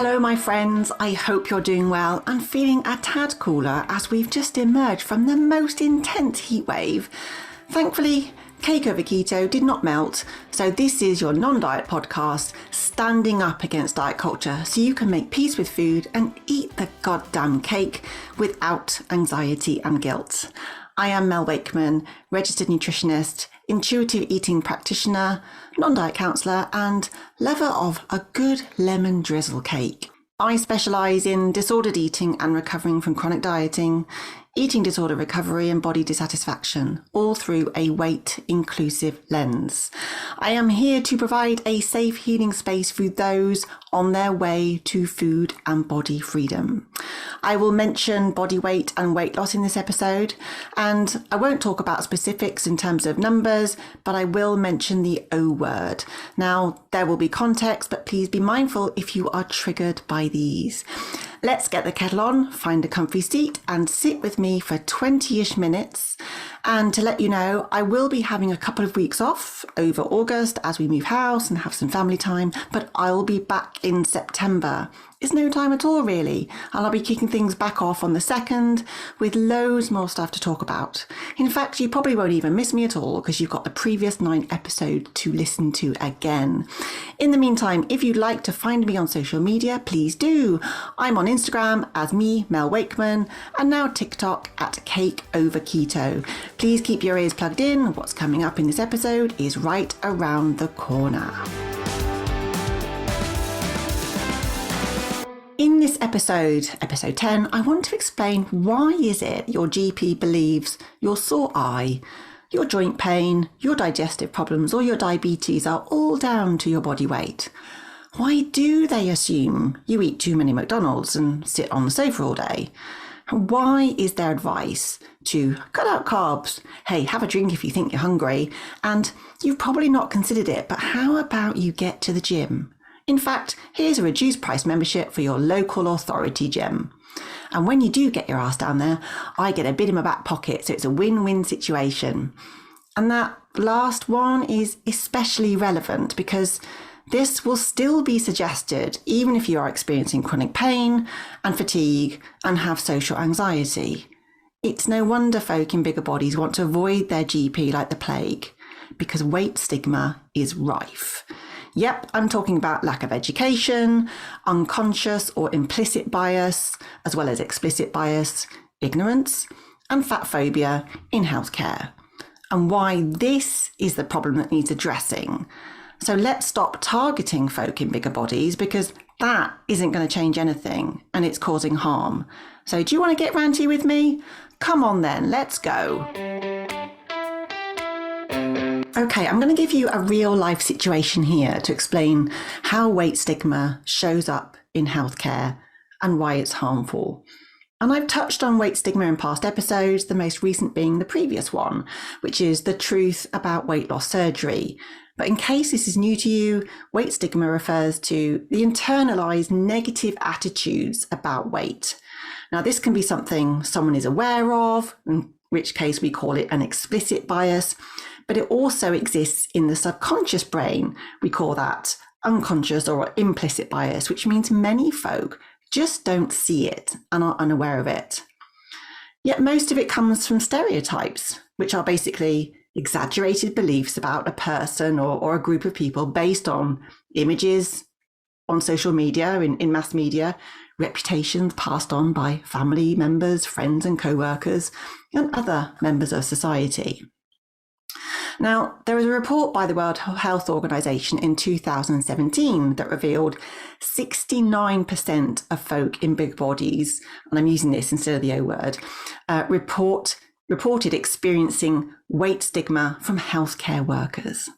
Hello, my friends. I hope you're doing well and feeling a tad cooler as we've just emerged from the most intense heat wave. Thankfully, cake over keto did not melt, so this is your non-diet podcast standing up against diet culture so you can make peace with food and eat the goddamn cake without anxiety and guilt. I am Mel Wakeman, registered nutritionist, intuitive eating practitioner, non-diet counsellor and lover of a good lemon drizzle cake. I specialise in disordered eating and recovering from chronic dieting, eating disorder recovery and body dissatisfaction, all through a weight-inclusive lens. I am here to provide a safe healing space for those on their way to food and body freedom. I will mention body weight and weight loss in this episode, and I won't talk about specifics in terms of numbers, but I will mention the O word. Now, there will be context, but please be mindful if you are triggered by these. Let's get the kettle on, find a comfy seat and sit with me for 20-ish minutes. And to let you know, I will be having a couple of weeks off over August as we move house and have some family time, but I'll be back in September. It's no time at all, really. And I'll be kicking things back off on the 2nd with loads more stuff to talk about. In fact, you probably won't even miss me at all because you've got the previous 9 episodes to listen to again. In the meantime, if you'd like to find me on social media, please do. I'm on Instagram as me, Mel Wakeman, and now TikTok at Cake Over Keto. Please keep your ears plugged in. What's coming up in this episode is right around the corner. In this episode 10, I want to explain why is it your GP believes your sore eye, your joint pain, your digestive problems or your diabetes are all down to your body weight. Why do they assume you eat too many McDonald's and sit on the sofa all day? Why is their advice to cut out carbs? Hey, have a drink if you think you're hungry. And you've probably not considered it, but how about you get to the gym? In fact, here's a reduced price membership for your local authority gym. And when you do get your ass down there, I get a bit in my back pocket, so it's a win-win situation. And that last one is especially relevant because this will still be suggested even if you are experiencing chronic pain and fatigue and have social anxiety. It's no wonder folk in bigger bodies want to avoid their GP like the plague because weight stigma is rife. Yep, I'm talking about lack of education, unconscious or implicit bias, as well as explicit bias, ignorance, and fat phobia in healthcare, and why this is the problem that needs addressing. So let's stop targeting folk in bigger bodies because that isn't going to change anything and it's causing harm. So do you want to get ranty with me? Come on then, let's go. Okay, I'm going to give you a real life situation here to explain how weight stigma shows up in healthcare and why it's harmful. And I've touched on weight stigma in past episodes, the most recent being the previous one, which is the truth about weight loss surgery. But in case this is new to you, weight stigma refers to the internalized negative attitudes about weight. Now, this can be something someone is aware of, in which case we call it an explicit bias, but it also exists in the subconscious brain. We call that unconscious or implicit bias, which means many folk just don't see it and are unaware of it. Yet most of it comes from stereotypes, which are basically exaggerated beliefs about a person or a group of people based on images on social media, in mass media, reputations passed on by family members, friends and co-workers, and other members of society. Now, there was a report by the World Health Organization in 2017 that revealed 69% of folk in big bodies, and I'm using this instead of the O word, reported experiencing weight stigma from healthcare workers.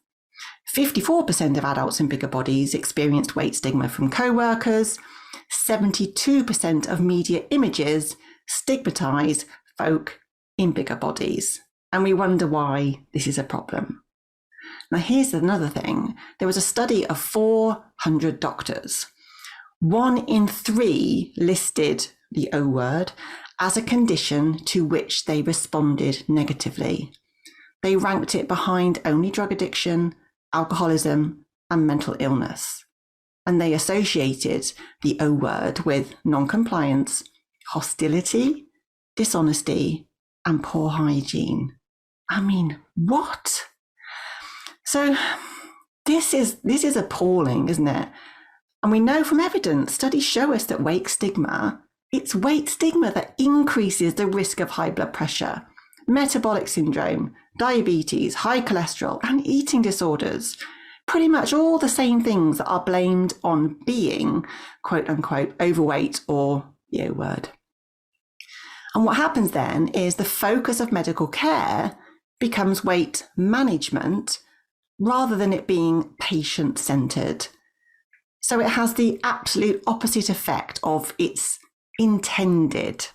54% of adults in bigger bodies experienced weight stigma from co-workers. 72% of media images stigmatize folk in bigger bodies. And we wonder why this is a problem. Now, here's another thing. There was a study of 400 doctors. 1 in 3 listed the O word as a condition to which they responded negatively. They ranked it behind only drug addiction, alcoholism, and mental illness. and they associated the O word with non-compliance, hostility, dishonesty, and poor hygiene. I mean, what? So this is appalling, isn't it? And we know from evidence, studies show us that it's weight stigma that increases the risk of high blood pressure, metabolic syndrome, diabetes, high cholesterol, and eating disorders. Pretty much all the same things that are blamed on being, quote unquote, overweight or the O word. And what happens then is the focus of medical care becomes weight management rather than it being patient-centered. So it has the absolute opposite effect of its intended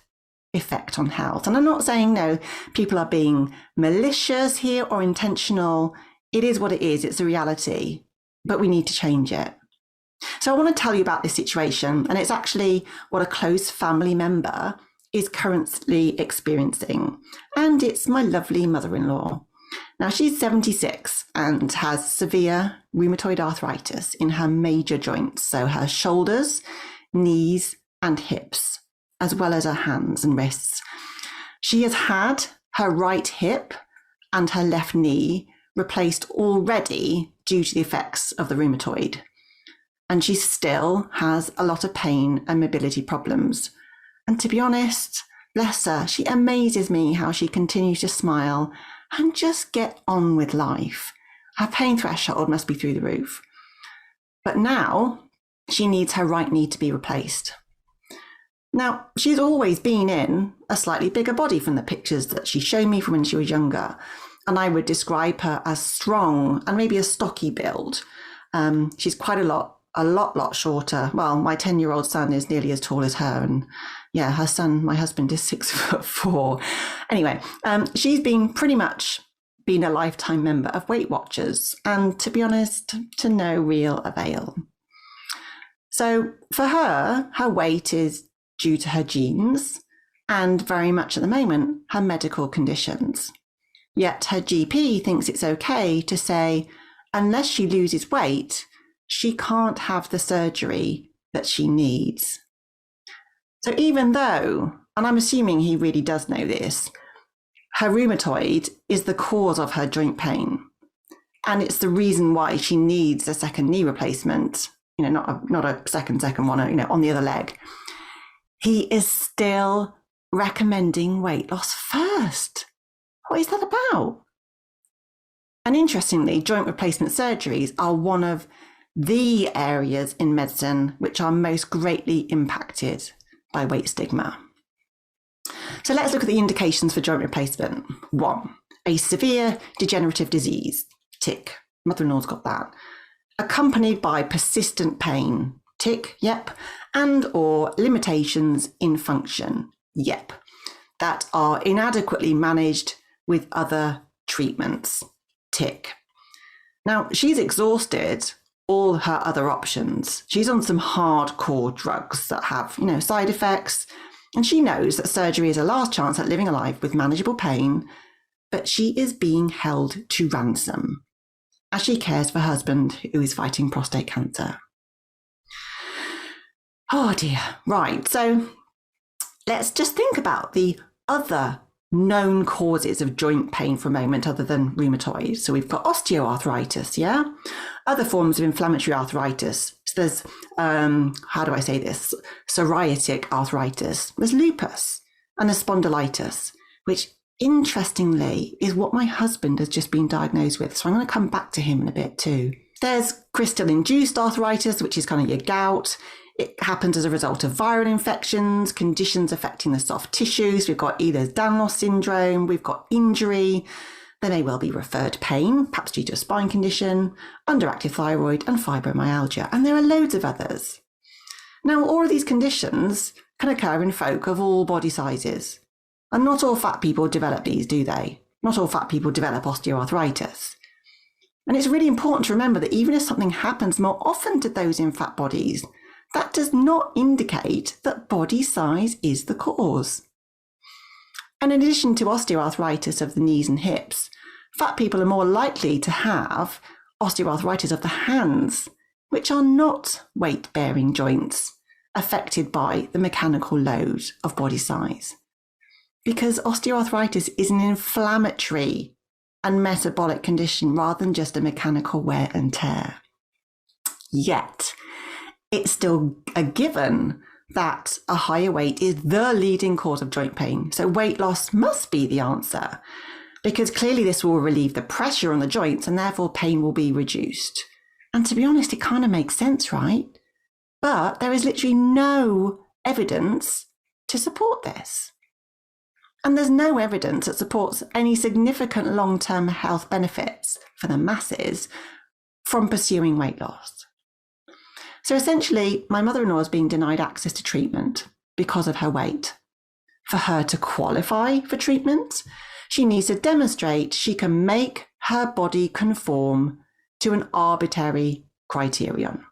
effect on health. And I'm not saying, no, people are being malicious here or intentional. It is what it is. It's a reality, but we need to change it. So I want to tell you about this situation, and it's actually what a close family member is currently experiencing. And it's my lovely mother-in-law. Now, she's 76 and has severe rheumatoid arthritis in her major joints, so her shoulders, knees, and hips, as well as her hands and wrists. She has had her right hip and her left knee replaced already due to the effects of the rheumatoid. And she still has a lot of pain and mobility problems. And to be honest, bless her, she amazes me how she continues to smile and just get on with life. Her pain threshold must be through the roof. But now she needs her right knee to be replaced. Now, she's always been in a slightly bigger body from the pictures that she showed me from when she was younger. And I would describe her as strong and maybe a stocky build. She's quite a lot shorter. Well, my 10-year-old son is nearly as tall as her. And yeah, her son, my husband, is 6'4". Anyway, she's pretty much been a lifetime member of Weight Watchers. And to be honest, to no real avail. So for her weight is due to her genes and very much at the moment, her medical conditions. Yet her GP thinks it's okay to say, unless she loses weight, she can't have the surgery that she needs. So even though, and I'm assuming he really does know this, her rheumatoid is the cause of her joint pain. And it's the reason why she needs a second knee replacement, not a second one, on the other leg. He is still recommending weight loss first. What is that about? And interestingly, joint replacement surgeries are one of the areas in medicine which are most greatly impacted by weight stigma. So let's look at the indications for joint replacement. 1, a severe degenerative disease, tick, mother-in-law's got that, accompanied by persistent pain, tick, yep, and or limitations in function, yep, that are inadequately managed with other treatments, tick. Now, she's exhausted all her other options. She's on some hardcore drugs that have, side effects, and she knows that surgery is a last chance at living a life with manageable pain, but she is being held to ransom as she cares for her husband who is fighting prostate cancer. Oh dear. Right. So let's just think about the other known causes of joint pain for a moment other than rheumatoid. So we've got osteoarthritis, yeah? Other forms of inflammatory arthritis. So there's, psoriatic arthritis. There's lupus and there's spondylitis, which interestingly is what my husband has just been diagnosed with. So I'm going to come back to him in a bit too. There's crystal-induced arthritis, which is kind of your gout. It happens as a result of viral infections, conditions affecting the soft tissues. We've got Ehlers-Danlos syndrome, we've got injury. There may well be referred pain, perhaps due to a spine condition, underactive thyroid and fibromyalgia. And there are loads of others. Now, all of these conditions can occur in folk of all body sizes. And not all fat people develop these, do they? Not all fat people develop osteoarthritis. And it's really important to remember that even if something happens more often to those in fat bodies, that does not indicate that body size is the cause. And in addition to osteoarthritis of the knees and hips, fat people are more likely to have osteoarthritis of the hands, which are not weight-bearing joints affected by the mechanical load of body size. Because osteoarthritis is an inflammatory and metabolic condition rather than just a mechanical wear and tear. Yet, it's still a given that a higher weight is the leading cause of joint pain. So weight loss must be the answer, because clearly this will relieve the pressure on the joints and therefore pain will be reduced. And to be honest, it kind of makes sense, right? But there is literally no evidence to support this. And there's no evidence that supports any significant long-term health benefits for the masses from pursuing weight loss. So essentially, my mother-in-law is being denied access to treatment because of her weight. For her to qualify for treatment, she needs to demonstrate she can make her body conform to an arbitrary criterion.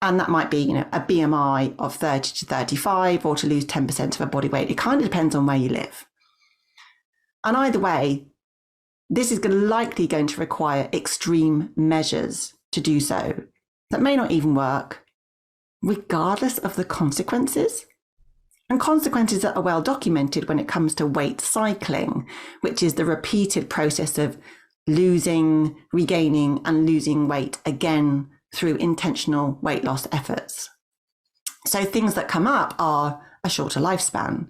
And that might be, a BMI of 30 to 35 or to lose 10% of her body weight. It kind of depends on where you live. And either way, this is likely going to require extreme measures to do so that may not even work, regardless of the consequences. And consequences that are well documented when it comes to weight cycling, which is the repeated process of losing, regaining, and losing weight again through intentional weight loss efforts. So things that come up are a shorter lifespan,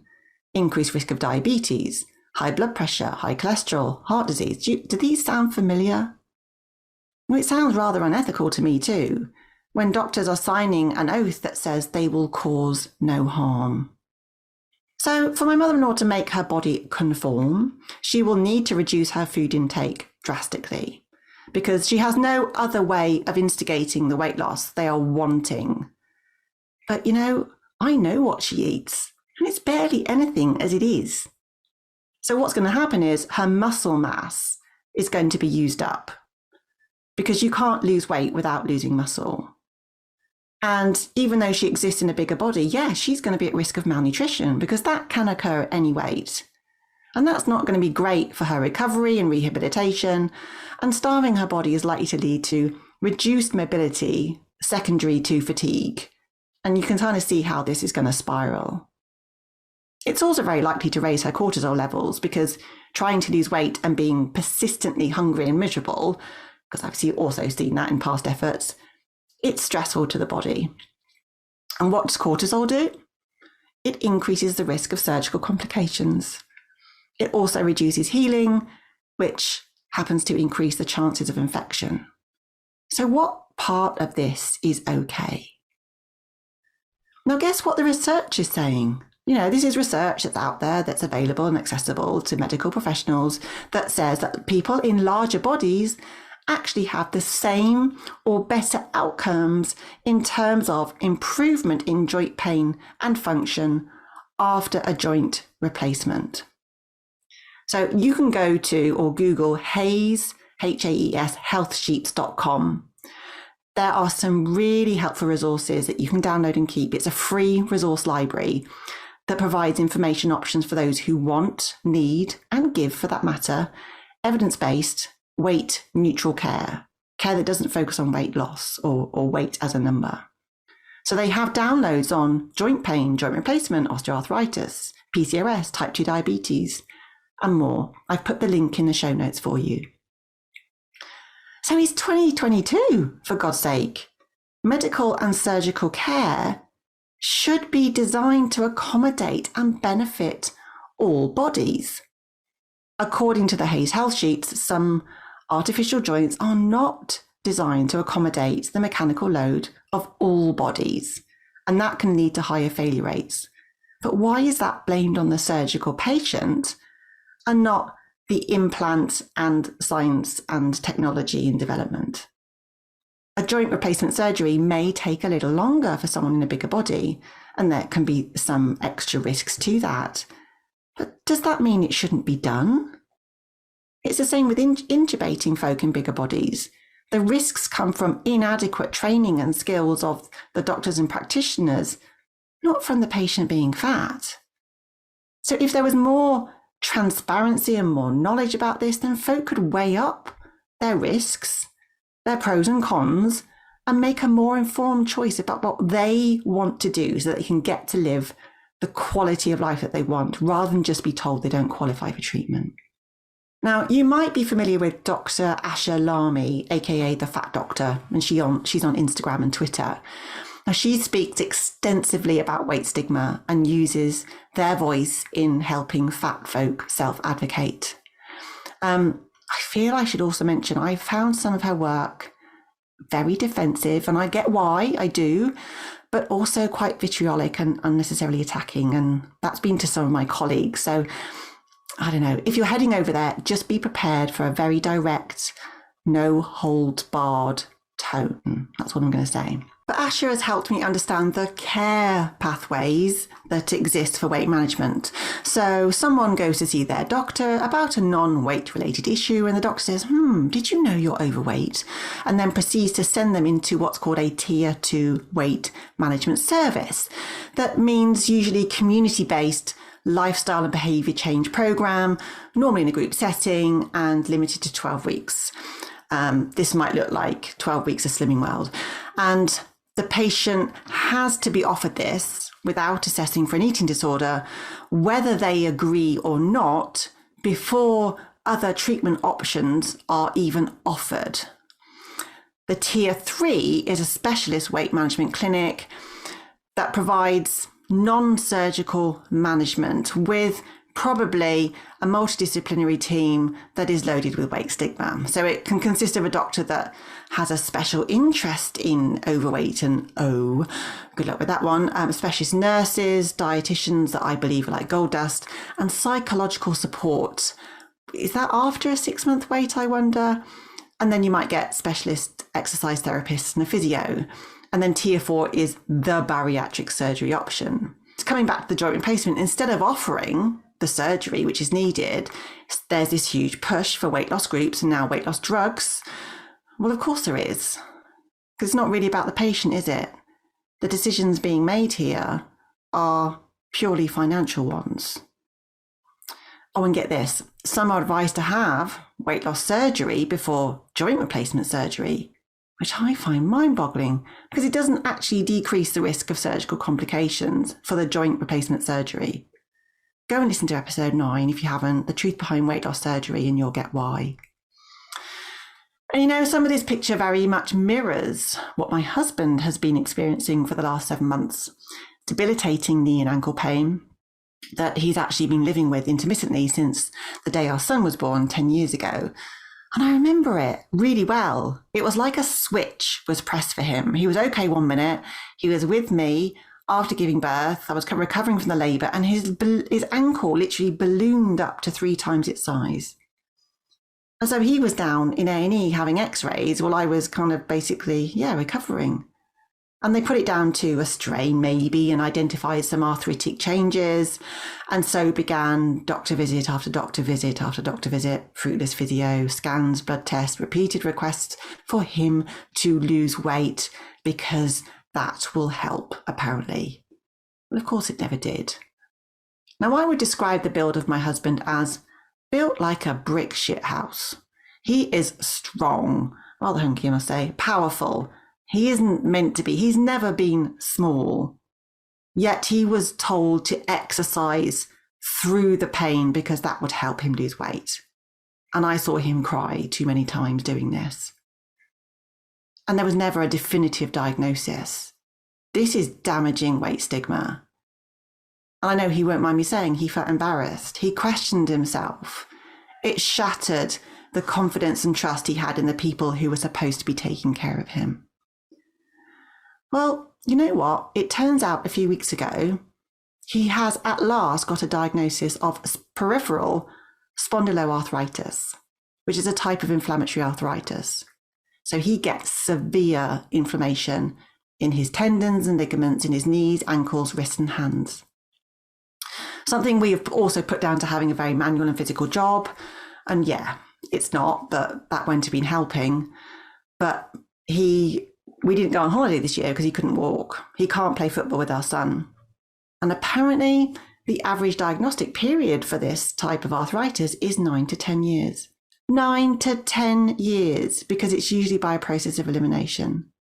increased risk of diabetes, high blood pressure, high cholesterol, heart disease. Do these sound familiar? Well, it sounds rather unethical to me too, when doctors are signing an oath that says they will cause no harm. So for my mother-in-law to make her body conform, she will need to reduce her food intake drastically, because she has no other way of instigating the weight loss they are wanting. But I know what she eats, and it's barely anything as it is. So what's going to happen is her muscle mass is going to be used up, because you can't lose weight without losing muscle. And even though she exists in a bigger body, she's going to be at risk of malnutrition, because that can occur at any weight. And that's not going to be great for her recovery and rehabilitation. And starving her body is likely to lead to reduced mobility secondary to fatigue. And you can kind of see how this is going to spiral. It's also very likely to raise her cortisol levels, because trying to lose weight and being persistently hungry and miserable, because I've also seen that in past efforts, it's stressful to the body. And what does cortisol do? It increases the risk of surgical complications. It also reduces healing, which happens to increase the chances of infection. So what part of this is okay? Now, guess what the research is saying? This is research that's out there, that's available and accessible to medical professionals, that says that people in larger bodies actually have the same or better outcomes in terms of improvement in joint pain and function after a joint replacement. So you can go to or Google Haes, Haes, healthsheets.com. There are some really helpful resources that you can download and keep. It's a free resource library that provides information options for those who want, need, and give, for that matter, evidence-based, weight-neutral care that doesn't focus on weight loss or weight as a number. So they have downloads on joint pain, joint replacement, osteoarthritis, PCOS, type 2 diabetes, and more. I've put the link in the show notes for you. So it's 2022, for God's sake. Medical and surgical care should be designed to accommodate and benefit all bodies. According to the Haes Health Sheets, some artificial joints are not designed to accommodate the mechanical load of all bodies, and that can lead to higher failure rates. But why is that blamed on the surgical patient and not the implant and science and technology and development? A joint replacement surgery may take a little longer for someone in a bigger body, and there can be some extra risks to that. But does that mean it shouldn't be done? It's the same with intubating folk in bigger bodies. The risks come from inadequate training and skills of the doctors and practitioners, not from the patient being fat. So if there was more transparency and more knowledge about this, then folk could weigh up their risks, their pros and cons, and make a more informed choice about what they want to do so that they can get to live the quality of life that they want, rather than just be told they don't qualify for treatment. Now, you might be familiar with Dr. Asha Lamy, aka the Fat Doctor, and she's on Instagram and Twitter. Now, she speaks extensively about weight stigma and uses their voice in helping fat folk self-advocate. I feel I should also mention I found some of her work very defensive, and I get why, I do, but also quite vitriolic and unnecessarily attacking, and that's been to some of my colleagues. So I don't know, if you're heading over there, just be prepared for a very direct, no holds barred tone. That's what I'm going to say. But Asha has helped me understand the care pathways that exist for weight management. So someone goes to see their doctor about a non-weight related issue, and the doctor says, did you know you're overweight? And then proceeds to send them into what's called a tier 2 weight management service. That means usually community-based lifestyle and behaviour change program, normally in a group setting and limited to 12 weeks. This might look like 12 weeks of Slimming World. And the patient has to be offered this without assessing for an eating disorder, whether they agree or not, before other treatment options are even offered. The tier 3 is a specialist weight management clinic that provides non-surgical management with probably a multidisciplinary team that is loaded with weight stigma. So it can consist of a doctor that has a special interest in overweight and good luck with that one, specialist nurses, dietitians that I believe are like gold dust, and psychological support. Is that after a 6-month wait, I wonder? And then you might get specialist exercise therapists and a physio. And then tier 4 is the bariatric surgery option. It's coming back to the joint replacement. Instead of offering the surgery, which is needed, there's this huge push for weight loss groups and now weight loss drugs. Well, of course there is, because it's not really about the patient, is it? The decisions being made here are purely financial ones. Oh, and get this, some are advised to have weight loss surgery before joint replacement surgery, which I find mind-boggling because it doesn't actually decrease the risk of surgical complications for the joint replacement surgery. Go and listen to episode 9 if you haven't, The Truth Behind Weight Loss Surgery, and you'll get why. And you know, some of this picture very much mirrors what my husband has been experiencing for the last 7 months. Debilitating knee and ankle pain that he's actually been living with intermittently since the day our son was born 10 years ago. And I remember it really well. It was like a switch was pressed for him. He was okay 1 minute. He was with me after giving birth. I was recovering from the labour, and his ankle literally ballooned up to 3 times its size. And so he was down in A&E having x-rays while I was kind of basically, recovering. And they put it down to a strain maybe and identified some arthritic changes. And so began doctor visit after doctor visit after doctor visit, fruitless physio, scans, blood tests, repeated requests for him to lose weight because that will help, apparently. Well, of course it never did. Now, I would describe the build of my husband as built like a brick shithouse. He is strong, rather hunky, I must say, powerful. He isn't meant to be. He's never been small. Yet he was told to exercise through the pain because that would help him lose weight. And I saw him cry too many times doing this. And there was never a definitive diagnosis. This is damaging weight stigma. And I know he won't mind me saying he felt embarrassed. He questioned himself. It shattered the confidence and trust he had in the people who were supposed to be taking care of him. Well, you know what? It turns out a few weeks ago, he has at last got a diagnosis of peripheral spondyloarthritis, which is a type of inflammatory arthritis. So he gets severe inflammation in his tendons and ligaments in his knees, ankles, wrists and hands. Something we have also put down to having a very manual and physical job. And yeah, it's not, but that won't have been helping. But we didn't go on holiday this year because he couldn't walk. He can't play football with our son. And apparently the average diagnostic period for this type of arthritis is 9 to 10 years. 9 to 10 years, because it's usually by a process of elimination.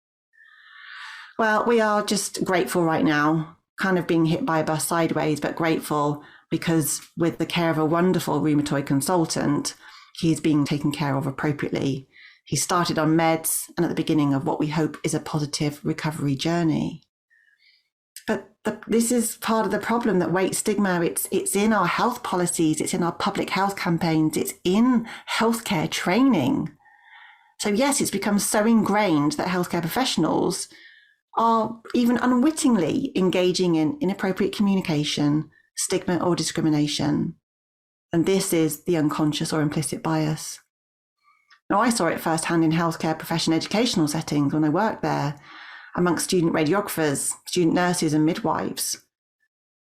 Well, we are just grateful right now, kind of being hit by a bus sideways, but grateful because with the care of a wonderful rheumatoid consultant, he's being taken care of appropriately. He started on meds and at the beginning of what we hope is a positive recovery journey. But this is part of the problem, that weight stigma, it's in our health policies, it's in our public health campaigns, it's in healthcare training. So yes, it's become so ingrained that healthcare professionals are even unwittingly engaging in inappropriate communication, stigma or discrimination. And this is the unconscious or implicit bias. Now, I saw it firsthand in healthcare profession educational settings when I worked there, amongst student radiographers, student nurses and midwives.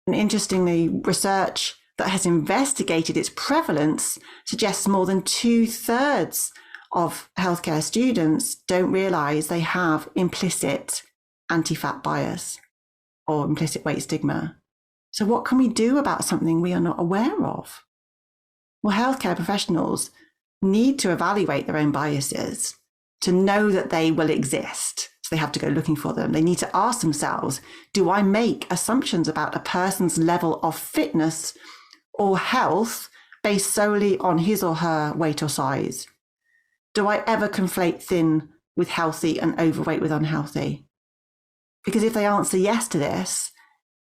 And interestingly, research that has investigated its prevalence suggests more than 2/3 of healthcare students don't realise they have implicit anti-fat bias or implicit weight stigma. So what can we do about something we are not aware of? Well, healthcare professionals need to evaluate their own biases to know that they will exist. So they have to go looking for them. They need to ask themselves, do I make assumptions about a person's level of fitness or health based solely on his or her weight or size? Do I ever conflate thin with healthy and overweight with unhealthy? Because if they answer yes to this,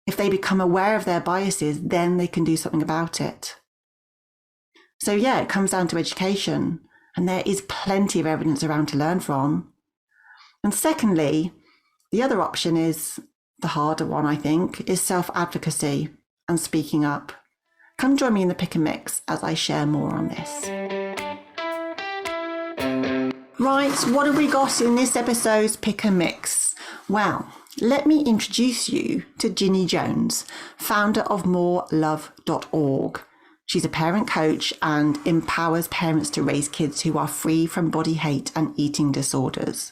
if they become aware of their biases, then they can do something about it. So yeah, it comes down to education, and there is plenty of evidence around to learn from. And secondly, the other option is the harder one, I think, is self-advocacy and speaking up. Come join me in the pick and mix as I share more on this. Right, what have we got in this episode's pick and mix? Well, let me introduce you to Ginny Jones, founder of morelove.org. She's a parent coach and empowers parents to raise kids who are free from body hate and eating disorders.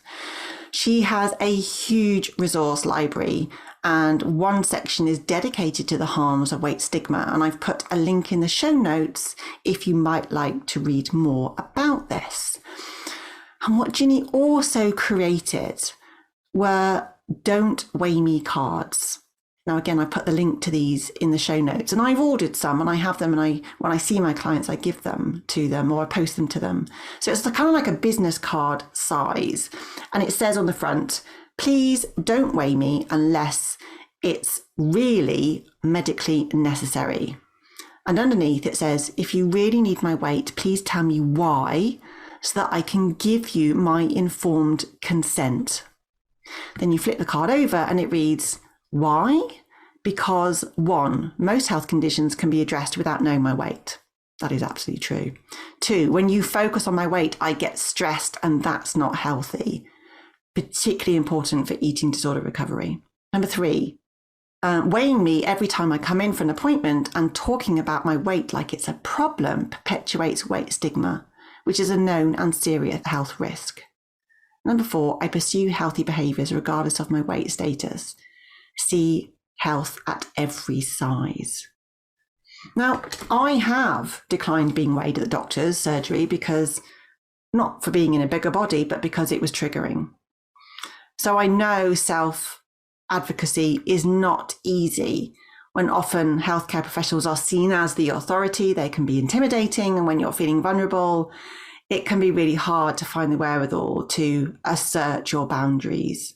She has a huge resource library, and one section is dedicated to the harms of weight stigma. And I've put a link in the show notes if you might like to read more about this. And what Ginny also created were Don't Weigh Me cards. Now, again, I put the link to these in the show notes, and I've ordered some and I have them, and when I see my clients, I give them to them or I post them to them. So it's kind of like a business card size. And it says on the front, please don't weigh me unless it's really medically necessary. And underneath it says, if you really need my weight, please tell me why, so that I can give you my informed consent. Then you flip the card over and it reads, why? Because 1, most health conditions can be addressed without knowing my weight. That is absolutely true. 2, when you focus on my weight, I get stressed, and that's not healthy. Particularly important for eating disorder recovery. Number 3, weighing me every time I come in for an appointment and talking about my weight like it's a problem perpetuates weight stigma, which is a known and serious health risk. Number 4, I pursue healthy behaviours regardless of my weight status. See health at every size. Now, I have declined being weighed at the doctor's surgery because, not for being in a bigger body, but because it was triggering. So I know self-advocacy is not easy when often healthcare professionals are seen as the authority. They can be intimidating, and when you're feeling vulnerable, it can be really hard to find the wherewithal to assert your boundaries.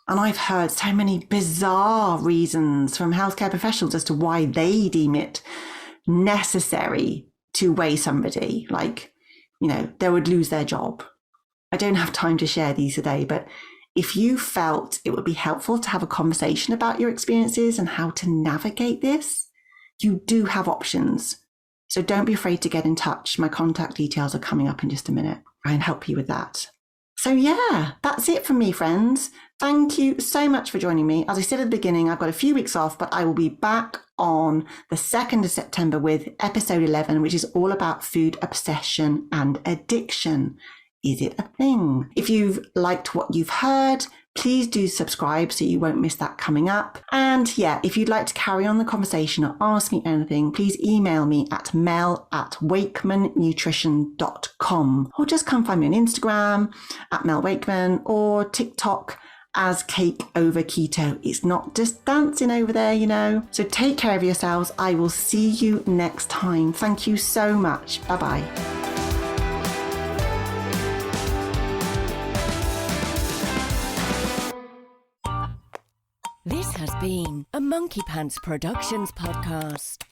And I've heard so many bizarre reasons from healthcare professionals as to why they deem it necessary to weigh somebody, like, they would lose their job. I don't have time to share these today, but if you felt it would be helpful to have a conversation about your experiences and how to navigate this, you do have options. So don't be afraid to get in touch. My contact details are coming up in just a minute. I can help you with that. So yeah, that's it from me, friends. Thank you so much for joining me. As I said at the beginning, I've got a few weeks off, but I will be back on the 2nd of September with episode 11, which is all about food obsession and addiction. Is it a thing? If you've liked what you've heard, please do subscribe so you won't miss that coming up. And yeah, if you'd like to carry on the conversation or ask me anything, please email me at mel@wakemannutrition.com, or just come find me on Instagram at Mel Wakeman, or TikTok as Cake Over Keto. It's not just dancing over there, you know. So take care of yourselves. I will see you next time. Thank you so much. Bye-bye. This has been a Monkey Pants Productions podcast.